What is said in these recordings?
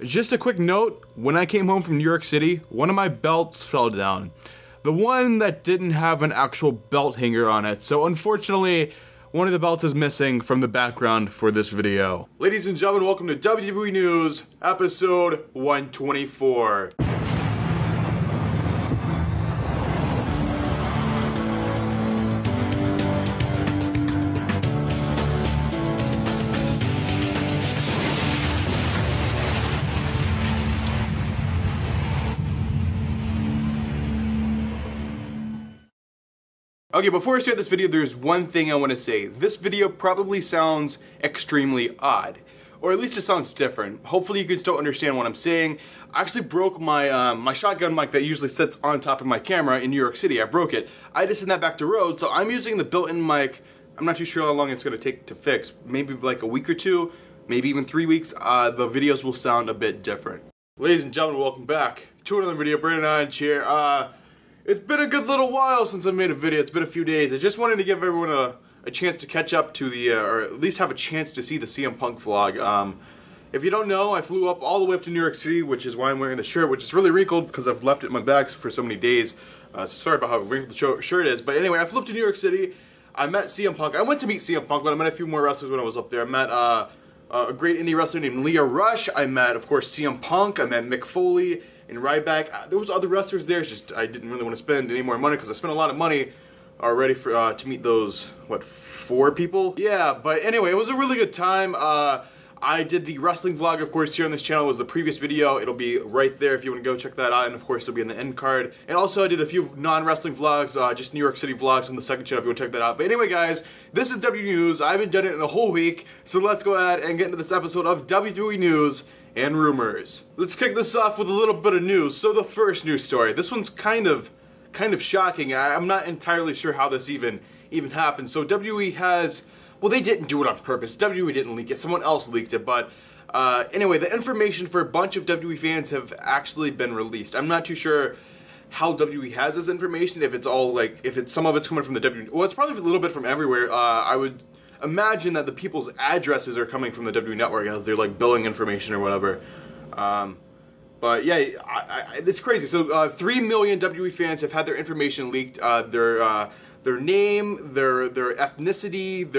Just a quick note, when I came home from New York City, one of my belts fell down. The one that didn't have an actual belt hanger on it, so unfortunately, one of the belts is missing from the background for this video. Ladies and gentlemen, welcome to WWE News, episode 124. Okay, before I start this video, there's one thing I want to say. This video probably sounds extremely odd, or at least it sounds different. Hopefully you can still understand what I'm saying. I actually broke my my shotgun mic that usually sits on top of my camera in New York City. I broke it. I had to send that back to Rhodes, so I'm using the built-in mic. I'm not too sure how long it's going to take to fix. Maybe like a week or two, maybe even 3 weeks. The videos will sound a bit different. Ladies and gentlemen, welcome back to another video. Brandon Hodge here. It's been a good little while since I made a video. It's been a few days. I just wanted to give everyone a chance to catch up to the, or at least have a chance to see the CM Punk vlog. If you don't know, I flew up all the way up to New York City, which is why I'm wearing the shirt, which is really wrinkled because I've left it in my bag for so many days. So sorry about how wrinkled the shirt is. But anyway, I flew up to New York City. I met CM Punk. I went to meet CM Punk, but I met a few more wrestlers when I was up there. I met a great indie wrestler named Leah Rush. I met, of course, CM Punk. I met Mick Foley and Ryback. There was other wrestlers there. It's just I didn't really want to spend any more money because I spent a lot of money already for to meet those, what, 4 people? Yeah, but anyway, it was a really good time. I did the wrestling vlog, of course, here on this channel. It was the previous video. It'll be right there if you want to go check that out, and of course it'll be in the end card. And also I did a few non-wrestling vlogs, just New York City vlogs on the second channel if you want to check that out. But anyway, guys, this is WWE News. I haven't done it in a whole week, so let's go ahead and get into this episode of WWE News and rumors. Let's kick this off with a little bit of news. So the first news story. This one's kind of shocking. I'm not entirely sure how this even happened. So WWE has, well, they didn't do it on purpose. WWE didn't leak it. Someone else leaked it. But anyway, the information for a bunch of WWE fans have actually been released. I'm not too sure how WWE has this information. If it's all like, if it's some of it's coming from the WWE. Well, it's probably a little bit from everywhere. I would imagine that the people's addresses are coming from the WWE Network as they're like billing information or whatever. But yeah, it's crazy. So 3 million WWE fans have had their information leaked. Their name, their ethnicity,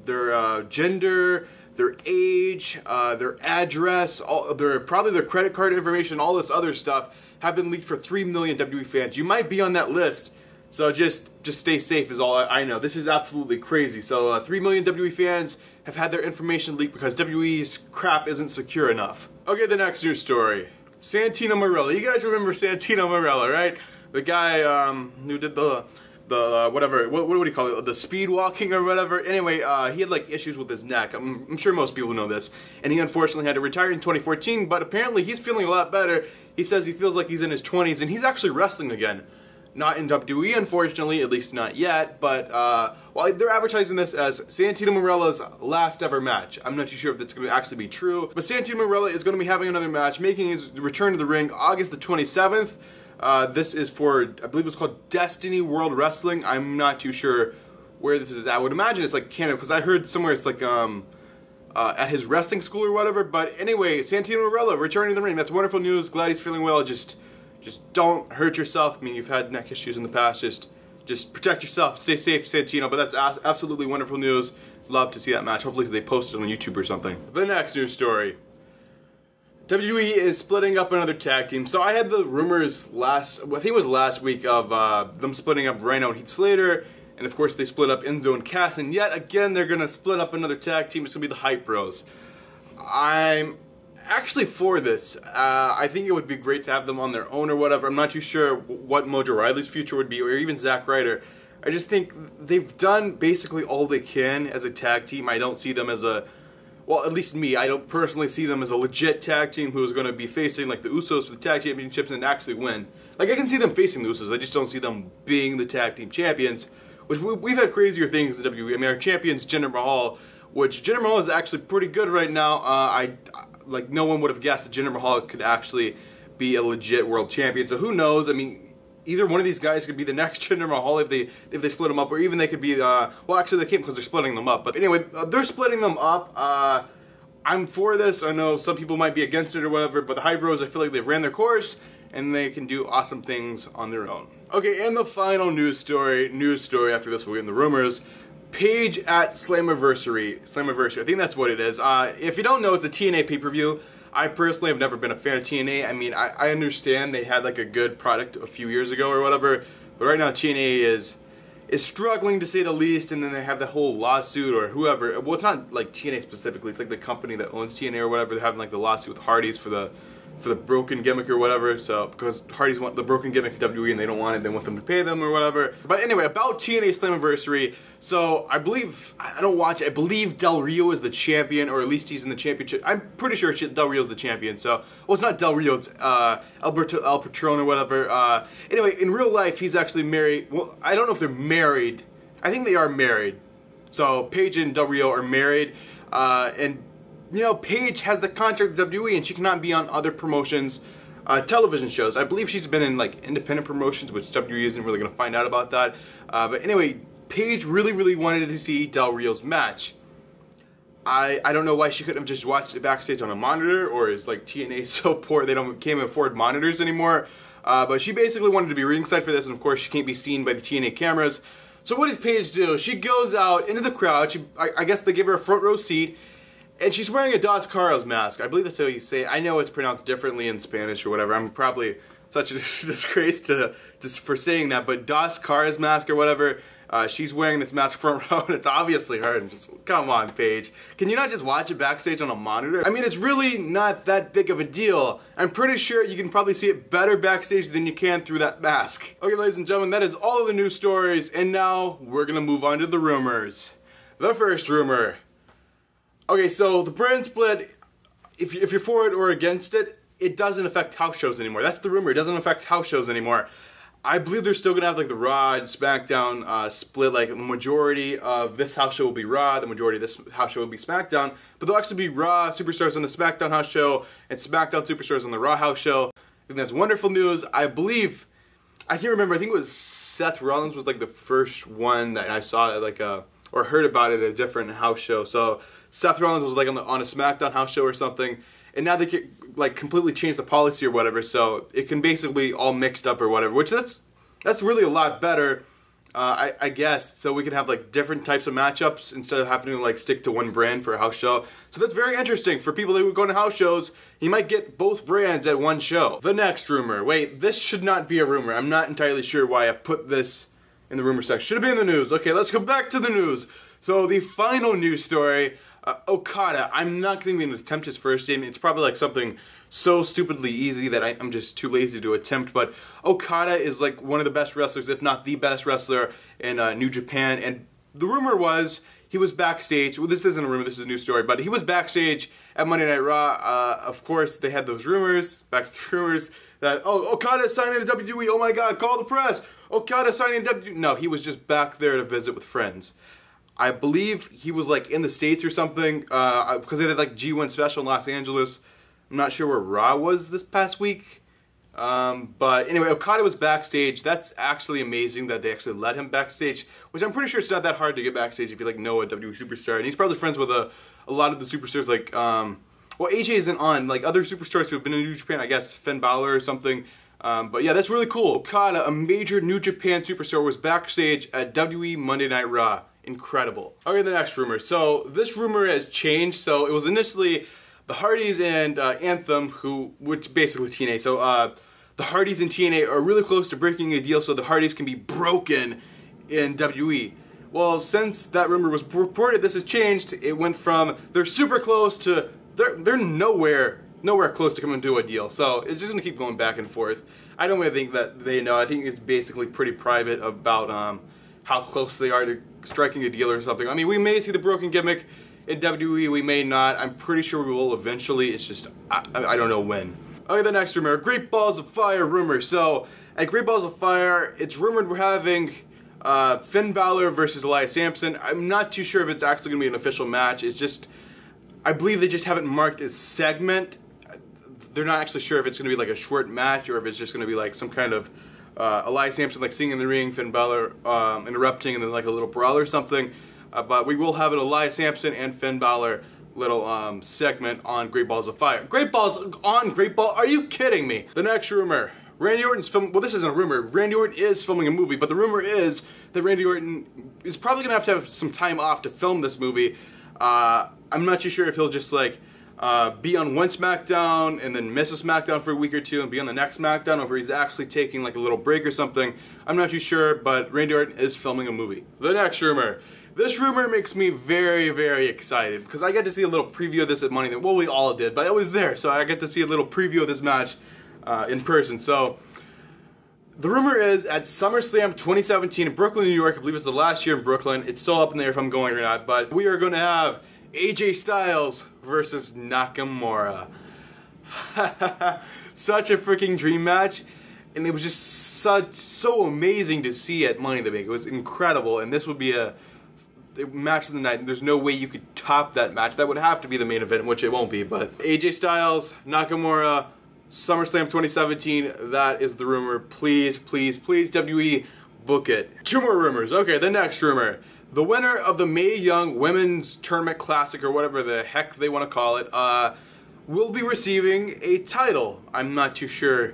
their gender, their age, their address, probably their credit card information, all this other stuff have been leaked for 3 million WWE fans. You might be on that list. So just stay safe is all I know. This is absolutely crazy. So 3 million WWE fans have had their information leaked because WWE's crap isn't secure enough. Okay, the next news story. Santino Marella. You guys remember Santino Marella, right? The guy who did the whatever, what do you call it? The speed walking or whatever. Anyway, he had like issues with his neck. I'm sure most people know this. And he unfortunately had to retire in 2014, but apparently he's feeling a lot better. He says he feels like he's in his 20s and he's actually wrestling again. Not in WWE, unfortunately, at least not yet, but well, they're advertising this as Santino Marella's last ever match. I'm not too sure if that's going to actually be true, but Santino Marella is going to be having another match, making his return to the ring August the 27th. This is for, I believe it's called Destiny World Wrestling. I'm not too sure where this is. I would imagine it's like Canada, because I heard somewhere it's like at his wrestling school or whatever, but anyway, Santino Marella returning to the ring. That's wonderful news. Glad he's feeling well. Just don't hurt yourself. I mean, you've had neck issues in the past. Just protect yourself. Stay safe, Santino. But that's absolutely wonderful news. Love to see that match. Hopefully they post it on YouTube or something. The next news story. WWE is splitting up another tag team. So I had the rumors I think it was last week of them splitting up Rhino and Heath Slater. And of course they split up Enzo and Cass. And yet again they're going to split up another tag team. It's going to be the Hype Bros. I'm actually for this. I think it would be great to have them on their own or whatever. I'm not too sure what Mojo Riley's future would be, or even Zack Ryder. I just think they've done basically all they can as a tag team. I don't see them as a, well, at least me, I don't personally see them as a legit tag team who's going to be facing like the Usos for the tag championships and actually win. Like, I can see them facing the Usos, I just don't see them being the tag team champions, which we've had crazier things in WWE. I mean, our champion's Jinder Mahal, which Jinder Mahal is actually pretty good right now. Like, no one would have guessed that Jinder Mahal could actually be a legit world champion. So who knows? I mean, either one of these guys could be the next Jinder Mahal if they split them up, or even they could be well, actually they can't because they're splitting them up. But anyway, they're splitting them up. I'm for this. I know some people might be against it or whatever, but the Hype Bros, I feel like they've ran their course and they can do awesome things on their own. Okay, and the final news story after this, we'll get in the rumors. Paige at Slammiversary. I think that's what it is. If you don't know, it's a TNA pay-per-view. I personally have never been a fan of TNA. I mean, I understand they had like a good product a few years ago or whatever, but right now TNA is struggling to say the least, and then they have that whole lawsuit or whoever. Well, it's not like TNA specifically, it's like the company that owns TNA or whatever. They're having like the lawsuit with Hardy's for the broken gimmick or whatever, so because Hardy's want the broken gimmick in WWE and they don't want it, they want them to pay them or whatever. But anyway, about TNA Slammiversary, so I believe Del Rio is the champion, or at least he's in the championship. I'm pretty sure Del Rio's the champion, so, well, it's not Del Rio, it's El Patron or whatever. Anyway, in real life, he's actually married. Well, I don't know if they're married. I think they are married. So Paige and Del Rio are married, and you know, Paige has the contract with WWE and she cannot be on other promotions, television shows. I believe she's been in like independent promotions, which WWE isn't really going to find out about that. But anyway, Paige really wanted to see Del Rio's match. I don't know why she couldn't have just watched it backstage on a monitor, or is like TNA so poor they can't afford monitors anymore. But she basically wanted to be ringside for this, and of course she can't be seen by the TNA cameras. So what does Paige do? She goes out into the crowd. I guess they give her a front row seat. And she's wearing a Dos Caras mask. I believe that's how you say it. I know it's pronounced differently in Spanish or whatever. I'm probably such a disgrace for saying that. But Dos Caras mask or whatever, she's wearing this mask front row, and it's obviously her. And just, come on, Paige. Can you not just watch it backstage on a monitor? I mean, it's really not that big of a deal. I'm pretty sure you can probably see it better backstage than you can through that mask. Okay, ladies and gentlemen, that is all of the news stories. And now, we're going to move on to the rumors. The first rumor. Okay, so the brand split, if you're for it or against it, it doesn't affect house shows anymore. That's the rumor. It doesn't affect house shows anymore. I believe they're still going to have like the Raw and SmackDown split. Like the majority of this house show will be Raw, the majority of this house show will be SmackDown. But there'll actually be Raw superstars on the SmackDown house show and SmackDown superstars on the Raw house show. I think that's wonderful news. I believe, I can't remember, I think it was Seth Rollins was like the first one that I saw at like or heard about it at a different house show. So Seth Rollins was like on a SmackDown house show or something, and now they can like completely change the policy or whatever, so it can basically all mixed up or whatever, which that's really a lot better, I guess, so we can have like different types of matchups instead of having to like stick to one brand for a house show. So that's very interesting for people that would go to house shows. You might get both brands at one show. The next rumor. Wait, this should not be a rumor. I'm not entirely sure why I put this in the rumor section. Should have been in the news. Okay, let's go back to the news. So the final news story. Okada, I'm not going to even attempt his first name. It's probably like something so stupidly easy that I'm just too lazy to attempt. But Okada is like one of the best wrestlers, if not the best wrestler in New Japan. And the rumor was he was backstage. Well, this isn't a rumor, this is a news story. But he was backstage at Monday Night Raw. Of course, they had those rumors, back to the rumors, that, oh, Okada is signing to WWE. Oh my God, call the press. Okada signing to WWE. No, he was just back there to visit with friends. I believe he was like in the States or something, because they did like G1 special in Los Angeles. I'm not sure where Raw was this past week. But anyway, Okada was backstage. That's actually amazing that they actually let him backstage, which I'm pretty sure it's not that hard to get backstage if you like know a WWE superstar. And he's probably friends with a lot of the superstars like, well, AJ isn't on, like other superstars who have been in New Japan, I guess Finn Balor or something. But yeah, that's really cool. Okada, a major New Japan superstar, was backstage at WWE Monday Night Raw. Incredible. Okay, the next rumor. So this rumor has changed. So it was initially the Hardys and Anthem, which basically TNA. So the Hardys and TNA are really close to breaking a deal so the Hardys can be broken in WWE. Well, since that rumor was reported, this has changed. It went from they're super close to they're nowhere close to coming to a deal. So it's just gonna keep going back and forth. I don't really think that they know. I think it's basically pretty private about how close they are to striking a deal or something. I mean, we may see the broken gimmick in WWE, we may not. I'm pretty sure we will eventually. It's just, I don't know when. Okay, the next rumor, Great Balls of Fire rumor. So, at Great Balls of Fire, it's rumored we're having Finn Balor versus Elias Sampson. I'm not too sure if it's actually going to be an official match. It's just, I believe they just have it marked as segment. They're not actually sure if it's going to be like a short match or if it's just going to be like some kind of Elias Sampson like singing in the ring, Finn Balor interrupting, and then like a little brawl or something. But we will have an Elias Sampson and Finn Balor little segment on Great Balls of Fire. Great Balls on Great Ball? Are you kidding me? The next rumor. Randy Orton's filming, well, this isn't a rumor. Randy Orton is filming a movie, but the rumor is that Randy Orton is probably going to have some time off to film this movie. I'm not too sure if he'll just like be on one SmackDown and then miss a SmackDown for a week or two and be on the next SmackDown, or if he's actually taking like a little break or something. I'm not too sure, but Randy Orton is filming a movie. The next rumor. This rumor makes me very, very excited because I got to see a little preview of this at Money in the Bank. Well, we all did, but I was there, so I got to see a little preview of this match in person. So the rumor is at SummerSlam 2017 in Brooklyn, New York. I believe it's the last year in Brooklyn. It's still up in there if I'm going or not, but we are going to have AJ Styles versus Nakamura. Such a freaking dream match, and it was just so amazing to see at Money in the Bank. It was incredible, and this would be a match of the night. There's no way you could top that match. That would have to be the main event, which it won't be, but AJ Styles, Nakamura, SummerSlam 2017, that is the rumor. Please, please, please, WWE, book it. Two more rumors. Okay, the next rumor. The winner of the Mae Young Women's Tournament Classic, or whatever the heck they want to call it, will be receiving a title. I'm not too sure.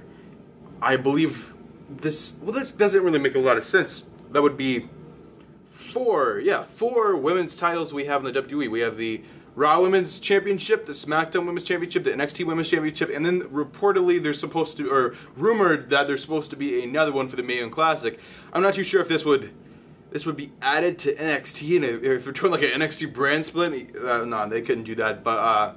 I believe this, well, this doesn't really make a lot of sense. That would be four women's titles we have in the WWE. We have the Raw Women's Championship, the SmackDown Women's Championship, the NXT Women's Championship, and then reportedly there's supposed to, or rumored that there's supposed to be another one for the Mae Young Classic. I'm not too sure if this would be added to NXT, and if they're doing like an NXT brand split, no, they couldn't do that. But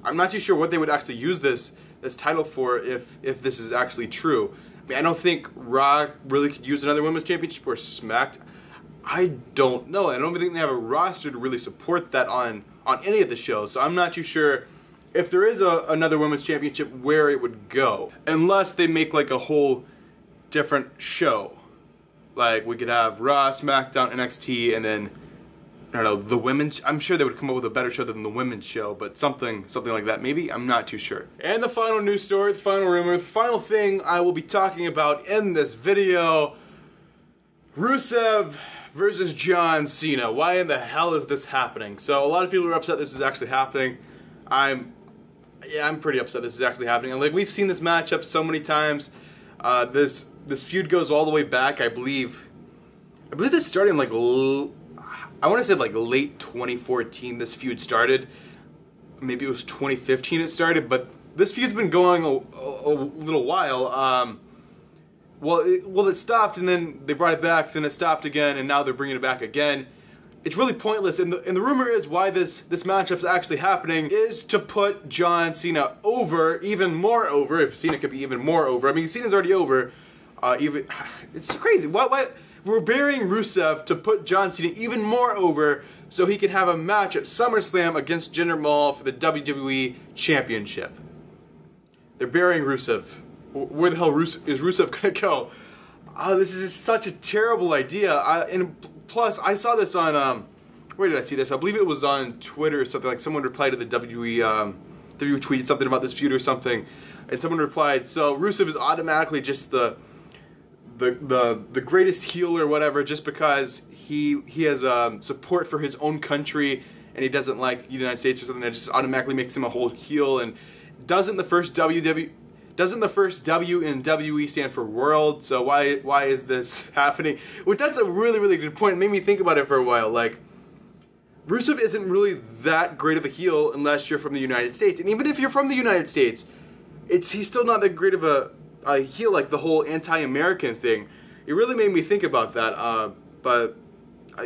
I'm not too sure what they would actually use this title for if this is actually true. I mean, I don't think Raw really could use another Women's Championship, or SmackDown. I don't know. I don't think they have a roster to really support that on any of the shows. So I'm not too sure if there is another Women's Championship where it would go, unless they make like a whole different show. Like we could have Raw, SmackDown, NXT, and then I don't know, the women's. I'm sure they would come up with a better show than the women's show, but something like that. Maybe, I'm not too sure. And the final news story, the final rumor, the final thing I will be talking about in this video: Rusev versus John Cena. Why in the hell is this happening? So a lot of people are upset this is actually happening. I'm pretty upset this is actually happening. And like, we've seen this matchup so many times. This feud goes all the way back. I believe this started in like I want to say like late 2014. This feud started. Maybe it was 2015 it started, but this feud's been going a little while. Well, it stopped, and then they brought it back, then it stopped again, and now they're bringing it back again. It's really pointless, and the rumor is why this matchup's actually happening is to put John Cena over, even more over, if Cena could be even more over. I mean, Cena's already over. It's crazy. Why we're burying Rusev to put John Cena even more over so he can have a match at SummerSlam against Jinder Mahal for the WWE Championship. They're burying Rusev. Where the hell is Rusev gonna go? This is such a terrible idea. And plus, I saw this on, where did I see this? I believe it was on Twitter or something. Like, someone replied to the WWE tweeted something about this feud or something, and someone replied, so Rusev is automatically just the greatest heel or whatever, just because he has support for his own country, and he doesn't like the United States or something. That just automatically makes him a whole heel. And doesn't the first W in WWE stand for world? So why is this happening? Which, that's a really, really good point. It made me think about it for a while. Like, Rusev isn't really that great of a heel unless you're from the United States. And even if you're from the United States, he's still not that great of a heel, like the whole anti-American thing. It really made me think about that.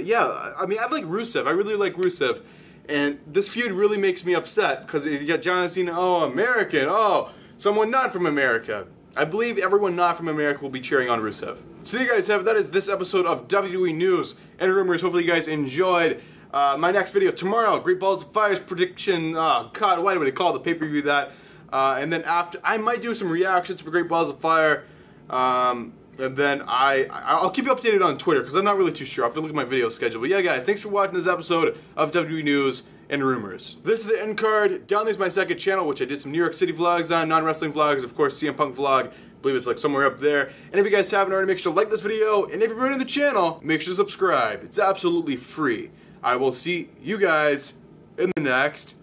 Yeah, I mean, I like Rusev. I really like Rusev. And this feud really makes me upset because you got John Cena, oh, American, oh, someone not from America. I believe everyone not from America will be cheering on Rusev. So there you guys have it. That is this episode of WWE News and Rumors. Hopefully you guys enjoyed. My next video tomorrow, Great Balls of Fire's prediction. Oh God, why do they call the pay-per-view that? And then after, I might do some reactions for Great Balls of Fire. And then I'll keep you updated on Twitter because I'm not really too sure. I have to look at my video schedule. But yeah, guys, thanks for watching this episode of WWE News and Rumors. This is the end card. Down there's my second channel, which I did some New York City vlogs on, non-wrestling vlogs, of course, CM Punk vlog. I believe it's like somewhere up there. And if you guys haven't already, make sure to like this video. And if you're new to the channel, make sure to subscribe. It's absolutely free. I will see you guys in the next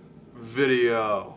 video.